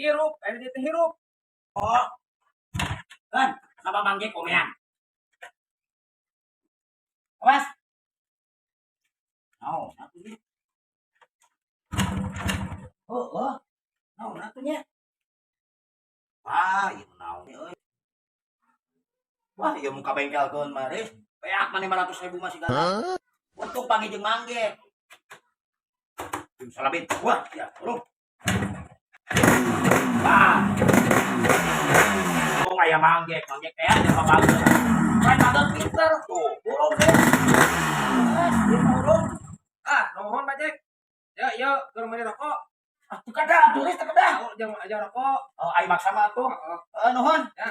hirup, ada di hirup. Oh, kan, apa manggil komean? Awas. Oh, satu ni. Oh, no, natunya. Wah, iya naon ni euy. Wah, iya muka bengkel keun mari. Peak mah 500.000 masih gana. Untung panggil jeung mangge. Salabit. Wah, ya, turun. Wah. Oh, kayak mangge teh ada bagus. Kan magang pinter tuh. Burung deh. Dia burung. Ah, nuhun Bajek. Ya, keur meuli rokok. Ah, teu kada turis teu kada. Jangan aja rokok. Oh, ai maksa mah tuh. Nuhun. Ya.